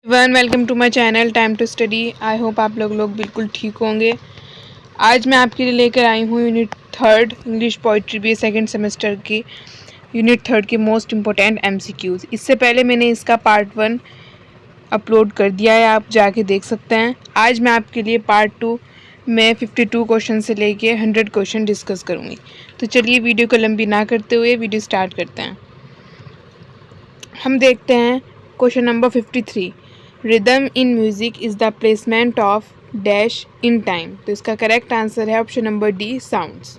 One welcome to my channel time to study. I hope आप लोग बिल्कुल ठीक होंगे। आज मैं आपके लिए लेकर आई हूँ unit third English poetry B second semester की यूनिट थर्ड के मोस्ट इम्पोर्टेंट एमसीक्यूज़। इससे पहले मैंने इसका पार्ट 1 अपलोड कर दिया है, आप जाके देख सकते हैं। आज मैं आपके लिए पार्ट 2 में 52 क्वेश्चन से लेके 100 क्वेश्चन डिस्कस करूँगी। तो चलिए वीडियो को लंबी ना करते हुए वीडियो स्टार्ट करते हैं। हम देखते हैं question number 53। Rhythm in music is the placement of dash in time. तो इसका करेक्ट आंसर है option number D, sounds.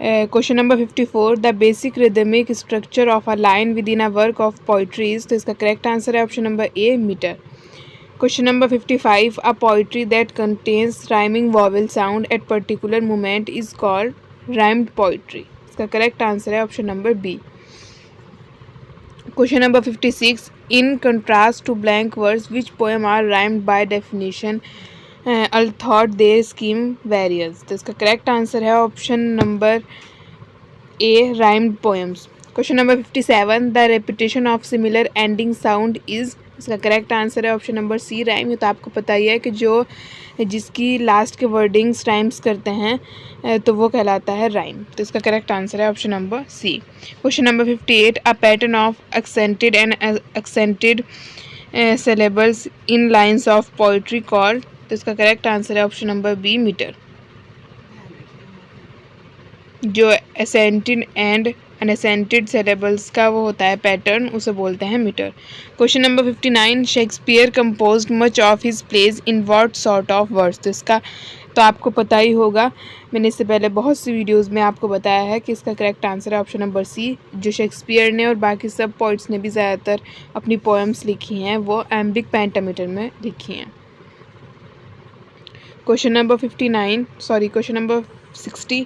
Question number 54। The basic rhythmic structure of a line within a work of poetry is. तो इसका correct answer है option number A, meter. Question number 55। A poetry that contains rhyming vowel sound at particular moment is called rhymed poetry. इसका correct answer है option number B. Question number 56. In contrast to blank words, which poem are rhymed by definition, although their scheme varies? तो इसका correct answer है option number A, rhymed poems. Question number 57. The repetition of similar ending sound is। इसका correct answer है option number सी, rhyme. ये तो आपको पता ही है कि जो जिसकी लास्ट के वर्डिंग्स राइम्स करते हैं तो वो कहलाता है राइम। तो इसका करेक्ट आंसर है option number C. Question number 58। A pattern of accented and accented syllables in lines of poetry called. तो इसका करेक्ट आंसर है ऑप्शन नंबर बी, मीटर। जो एसेंटेड एंड अनएसेंटेड सिलेबल्स का वो होता है पैटर्न, उसे बोलते हैं meter. Question number 59। Shakespeare composed much of his plays in what sort of words. तो इसका तो आपको पता ही होगा, मैंने इससे पहले बहुत सी वीडियोस में आपको बताया है कि इसका करेक्ट आंसर है ऑप्शन नंबर सी। जो शेक्सपियर ने और बाकी सब पोइट्स ने भी ज़्यादातर अपनी पोएम्स लिखी हैं वो एम्बिक पेंटामीटर में लिखी हैं। Question number 60।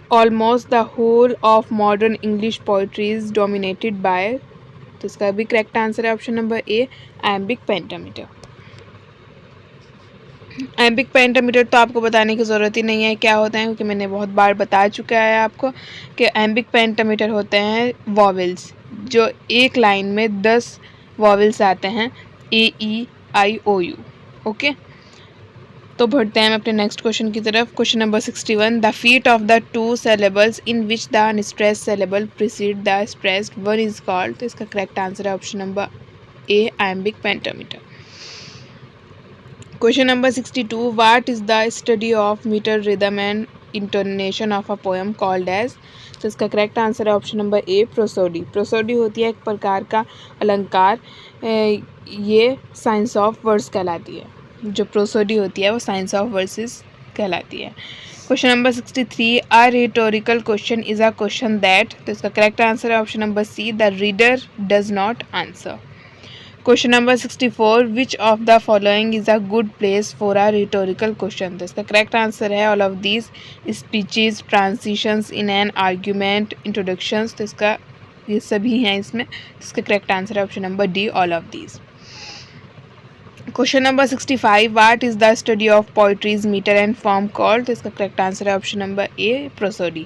Almost the whole of modern English poetry is dominated by। तो इसका भी करेक्ट आंसर है option number A, iambic pentameter. Iambic pentameter तो आपको बताने की ज़रूरत ही नहीं है क्या होता है, क्योंकि मैंने बहुत बार बता चुका है आपको कि एम्बिक पेंटामीटर होते हैं वॉवेल्स। जो एक लाइन में 10 वॉवेल्स आते हैं, ए, ई, आई, ओ, यू। ओके, तो बढ़ते हैं हम अपने नेक्स्ट क्वेश्चन की तरफ। Question number 61। The feet of the two syllables in which the unstressed syllable precede the stressed one is called. तो इसका करेक्ट आंसर है option number A, iambic pentameter. Question number 62। What is the study of meter rhythm and intonation of a poem called as. तो इसका correct answer है option number A, prosody. Prosody होती है एक प्रकार का अलंकार, ये साइंस ऑफ वर्ड्स कहलाती है। जो प्रोसोडी होती है वो साइंस ऑफ वर्सेस कहलाती है। Question number 63। A rhetorical question is a question that. तो इसका करेक्ट आंसर है option number C, the reader does not answer. Question number 64। Which of the following is a good place for a rhetorical question. तो इसका correct answer है all of these, speeches, transitions in an argument, introductions. तो इसका ये सभी हैं इसमें। इसका करेक्ट आंसर है option number D, all of these. Question number 65। What is the study of poetry's meter and form called. तो इसका करेक्ट आंसर है ऑप्शन नंबर ए, प्रोसोडी।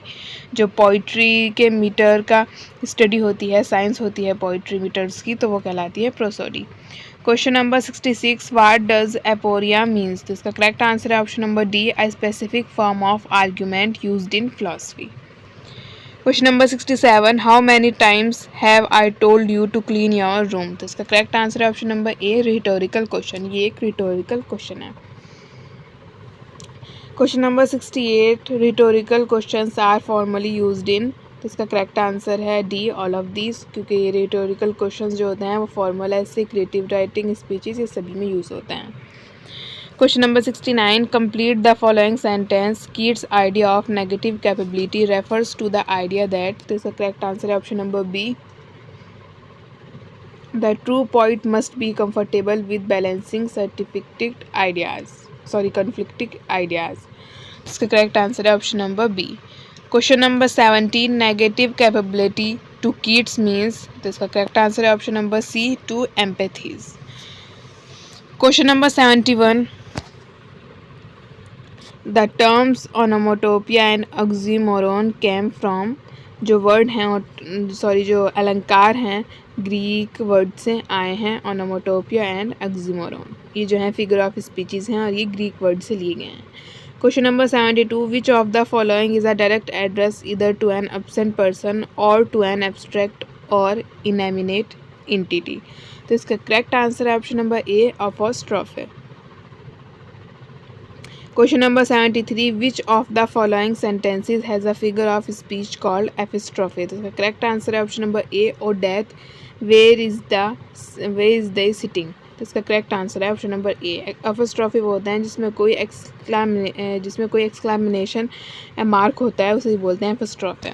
जो पोइट्री के मीटर का स्टडी होती है, साइंस होती है पोइट्री मीटर्स की, तो वो कहलाती है prosody. Question number 66। What does aporia means. तो इसका करेक्ट आंसर है option number D, a specific form of argument used in philosophy. Question number 67। How many times have I told you to clean your room. तो इसका correct answer है option number A, rhetorical question. ये एक rhetorical question है। Question number 68। Rhetorical questions are formally used in. तो इसका correct answer है D, all of these, क्योंकि ये रिटोरिकल क्वेश्चंस जो होते हैं वो फॉर्मल, ऐसे क्रिएटिव राइटिंग, स्पीचेस, ये सभी में यूज़ होते हैं। Question number 69। Complete the following sentence. Keats idea of negative capability refers to the idea that. तो इसका करेक्ट आंसर है option number B, the true point must be comfortable with balancing conflicting ideas. इसका correct answer है option number B. Question number 17। Negative capability to Keats means. तो इसका correct answer है option number C, to empathies. Question number 71। The terms onomatopoeia and oxymoron came from। जो word हैं और जो अलंकार हैं ग्रीक वर्ड से आए हैं, ओनोमोटोपिया एंड ऑक्सीमोरॉन। ये जो है फिगर ऑफ स्पीचेस हैं और ये ग्रीक वर्ड से लिए गए हैं। Question number 72, which of the following is a direct address either to an absent person or to an abstract or inanimate entity. तो इसका करेक्ट आंसर है ऑप्शन नंबर ए, अपोस्ट्रोफ है। Question number 73, which of the following sentences has a figure of speech called epistrophe. तो इसका correct answer है option number A, O death where is the sting. तो इसका correct answer है option number ए। Epistrophe वो होता है जिसमें कोई एक्सक्लेमेशन मार्क होता है, उसे बोलते हैं epistrophe.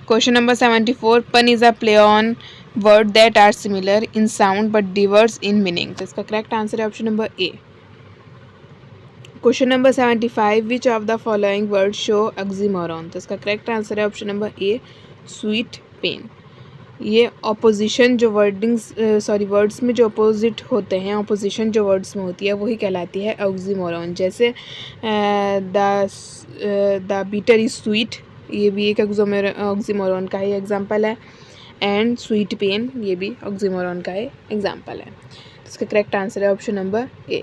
Question number 74, pun is a play on word that are similar in sound but diverse in meaning. तो इसका करेक्ट आंसर है option number A. Question number 75, which of the following word show oxymoron. तो इसका correct answer है option number A, sweet pain. ये opposition जो words में जो अपोजिट होते हैं, ऑपोजिशन जो वर्ड्स में होती है वही कहलाती है ऑक्सीमोरॉन। जैसे द बीटर इज स्वीट, ये भी एक ऑक्सीमोरॉन का ही एग्जाम्पल है, एंड स्वीट पेन ये भी ऑक्सीमोरॉन का ही एग्जाम्पल है। इसका करेक्ट आंसर है option number A.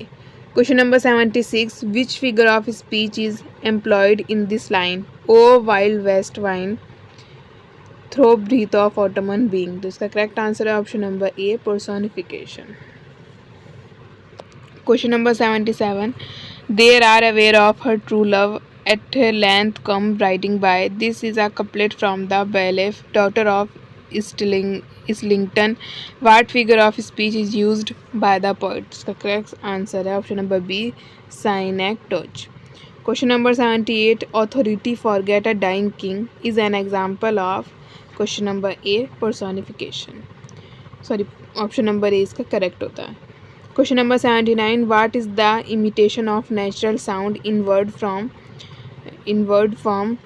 Question number 76, which figure of speech is employed in this line? O wild west wine, throw breath of autumn being। तो इसका correct answer है option number A, personification। Question number 77, there are aware of her true love at length come riding by। This is a couplet from the bailiff, daughter of Islington। What figure of speech is used by the poet? इसका correct answer है option number B, synecdoche। Question number 78, authority forget a dying king is an example of। Question number A, personification। Option number ए इसका correct होता है। Question number 79, what is the imitation of natural sound in word form।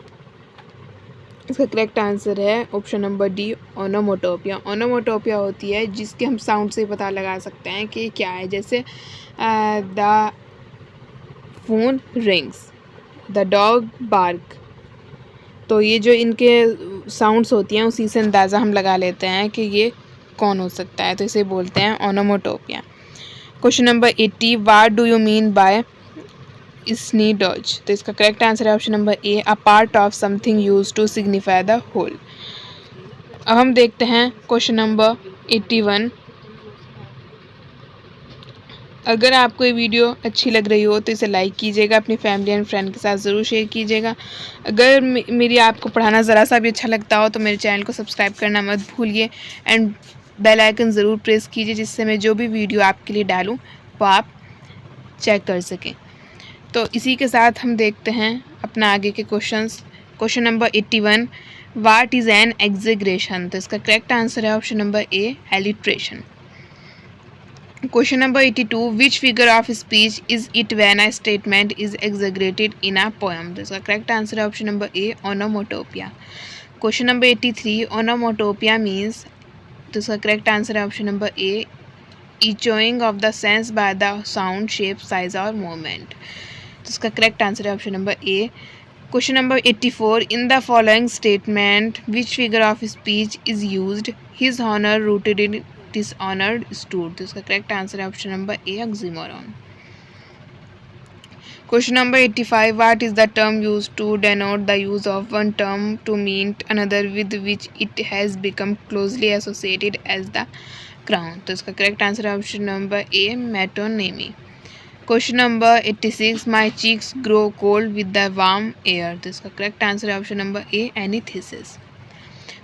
इसका correct answer है option number D, onomatopoeia. Onomatopoeia होती है जिसके हम sound से पता लगा सकते हैं कि क्या है। जैसे the phone rings, the dog bark. तो ये जो इनके साउंड्स होती हैं उसी से अंदाज़ा हम लगा लेते हैं कि ये कौन हो सकता है, तो इसे बोलते हैं onomatopoeia. Question number 80, what do you mean by synecdoche. तो इसका करेक्ट आंसर है option number A, a part of something use to signify the whole. अब हम देखते हैं क्वेश्चन नंबर 81। अगर आपको ये वीडियो अच्छी लग रही हो तो इसे लाइक कीजिएगा, अपनी फैमिली एंड फ्रेंड के साथ ज़रूर शेयर कीजिएगा। अगर मेरी आपको पढ़ाना ज़रा सा भी अच्छा लगता हो तो मेरे चैनल को सब्सक्राइब करना मत भूलिए एंड बेल आइकन ज़रूर प्रेस कीजिए, जिससे मैं जो भी वीडियो आपके लिए डालूँ वो आप चेक कर सकें। तो इसी के साथ हम देखते हैं अपना आगे के questions. Question number 81, what is an exaggeration. तो इसका करेक्ट आंसर है option number A, alliteration. Question number 82, which figure of speech is it when a statement is exaggerated in a poem. तो इसका करेक्ट आंसर है option number A, onomatopoeia. Question number 83, onomatopoeia means. तो इसका correct answer है option number A, echoing of the sense by the sound, shape, size और movement। तो इसका correct answer है option number A. Question number 84, in the following statement which figure of speech is used, his honour rooted in dishonoured stood. तो इसका correct answer है option number A, oxymoron. Question number 85, what is the term use to denote the use of one term to mean another with which it has become closely associated as the crown. तो इसका correct answer है option number A, metonymy. Question number 86, my cheeks grow cold with the warm air. तो इसका correct answer है option number A, antithesis.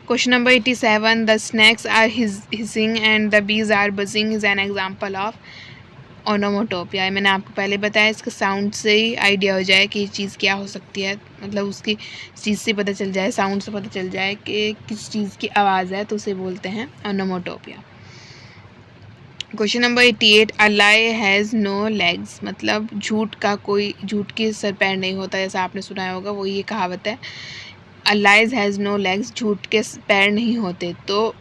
Question number 87, the snakes are hissing and the bees are buzzing is an example of onomatopoeia. मैंने आपको पहले बताया इसके sound से ही idea हो जाए कि ये चीज़ क्या हो सकती है, मतलब उसकी चीज़ से पता चल जाए, साउंड से पता चल जाए कि किस चीज़ की आवाज़ है, तो उसे बोलते हैं onomatopoeia. Question number 88, a lie has no legs, मतलब झूठ के सर पैर नहीं होता, जैसा आपने सुना होगा, वो ये कहावत है। अ लाइज हैज़ नो लेग्स, झूठ के पैर नहीं होते, तो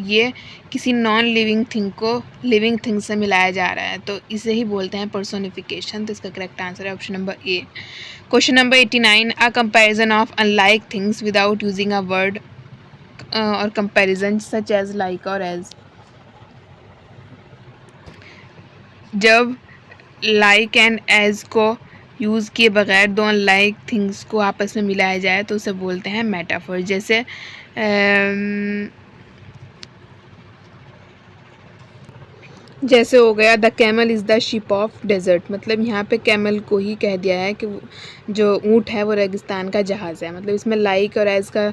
ये किसी नॉन लिविंग थिंग को लिविंग थिंग से मिलाया जा रहा है, तो इसे ही बोलते हैं पर्सोनिफिकेशन। तो इसका करेक्ट आंसर है option number A. Question number 89, a comparison of unlike things without using a word और कंपैरिजन सच एज लाइक और एज। जब लाइक एंड एज को यूज़ किए बगैर दो अनलाइक थिंग्स को आपस में मिलाया जाए तो उसे बोलते हैं मेटाफर। जैसे हो गया the camel is the ship of desert, मतलब यहाँ पे कैमल को ही कह दिया है कि जो ऊँट है वो रेगिस्तान का जहाज़ है। मतलब इसमें लाइक और एज का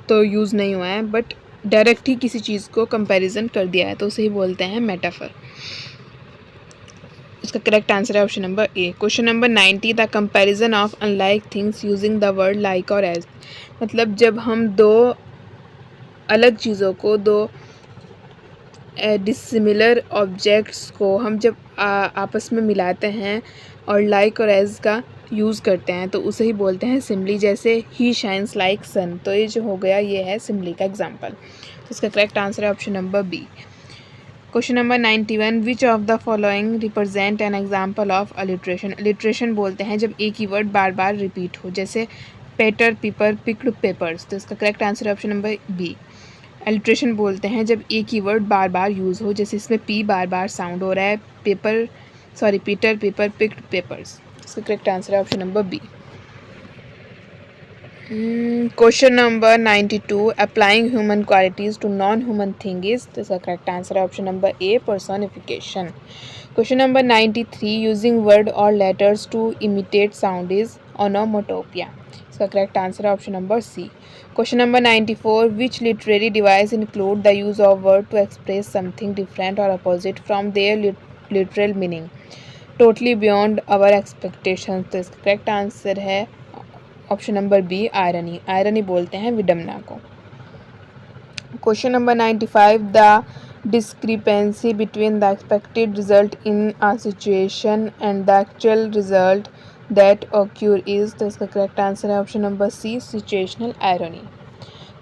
तो यूज़ नहीं हुआ है, बट डायरेक्ट ही किसी चीज़ को कंपैरिजन कर दिया है तो उसे ही बोलते हैं मेटाफर। इसका करेक्ट आंसर है option number A. Question number 90, the comparison of unlike things using the word like और एज। मतलब जब हम दो अलग चीज़ों को, दो डिसिमिलर ऑब्जेक्ट्स को हम जब आपस में मिलाते हैं और लाइक और एज का यूज़ करते हैं तो उसे ही बोलते हैं सिमिली। जैसे ही शाइन्स लाइक सन, तो ये जो हो गया ये है सिमिली का एग्जाम्पल। तो इसका करेक्ट आंसर है option number B. Question number 91, which of the following represent an example of alliteration. Alliteration बोलते हैं जब एक ही वर्ड बार बार रिपीट हो, जैसे पेटर, पीपर, पिक्ड, पेपर्स। तो इसका करेक्ट आंसर है ऑप्शन नंबर बी। अलिट्रेशन बोलते हैं जब एक ही वर्ड बार बार यूज़ हो, जैसे इसमें पी बार बार साउंड हो रहा है, पीटर, पेपर, पिक्ड, पेपर्स। इसका करेक्ट आंसर है option number B. Question number 92, applying human qualities to non human thing is. तो इसका करेक्ट आंसर है option number A, personification. Question number 93, using word और letters to imitate sound is onomatopoeia. इसका correct answer है option number C. Question number 94, which literary device include the use of word to express something different और opposite from their literal meaning, totally beyond our expectation. तो इसका correct answer है option number B, irony. Irony बोलते हैं विडम्बना को। Question number 95, the discrepancy between the expected result in a situation and the actual result that occur is. तो इसका correct answer है option number C, situational irony.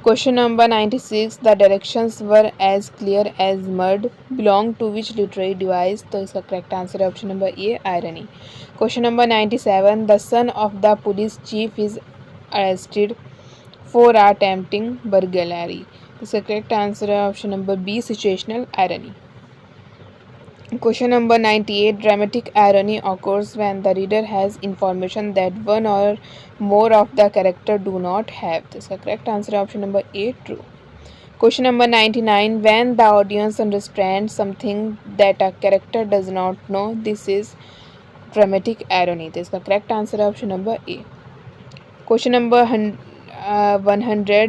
Question number 96, the directions were as clear as mud belong to which literary device. तो इसका correct answer है option number A, irony. Question number 97, the son of the police chief is arrested for attempting burglary. इसका correct answer है option number B, situational irony. Question number 98, dramatic irony occurs when the reader has information that one or more of the character do not have. तो इसका correct answer है option number A, true. Question number 99, when the audience understands something that a character does not know, this is dramatic irony. तो इसका correct answer है option number A. Question number 100,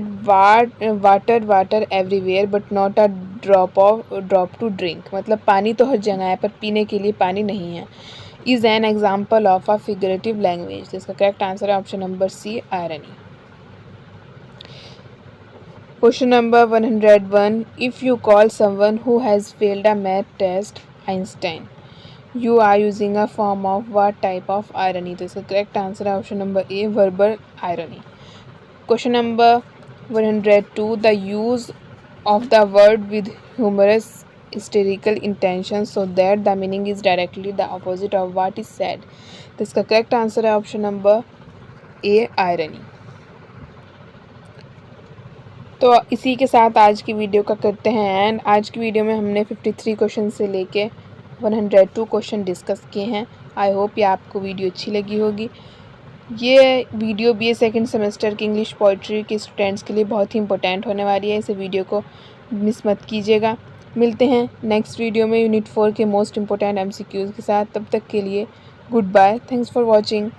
water everywhere but not a drop to drink. मतलब पानी तो हर जगह है पर पीने के लिए पानी नहीं है, is an example of a figurative language. इसका करेक्ट आंसर है option number C, irony. Question number 101, if you call someone who has failed a math test Einstein, you are using a form of what type of irony. तो इसका correct answer है option number A, verbal irony. Question number 102, the use of the word with humorous hysterical intention so that the meaning is directly the opposite of what is said। तो इसका correct answer है option number A, irony. तो इसी के साथ आज की video का करते हैं एंड। आज की वीडियो में हमने 53 क्वेश्चन से लेके 102 क्वेश्चन डिस्कस किए हैं। आई होप ये आपको वीडियो अच्छी लगी होगी। ये वीडियो बीए सेकंड सेमेस्टर की इंग्लिश पोइट्री के स्टूडेंट्स के लिए बहुत ही इंपॉर्टेंट होने वाली है। इस वीडियो को मिस मत कीजिएगा। मिलते हैं नेक्स्ट वीडियो में यूनिट 4 के मोस्ट इंपॉर्टेंट एमसीक्यूज़ के साथ। तब तक के लिए good bye, thanks for watching.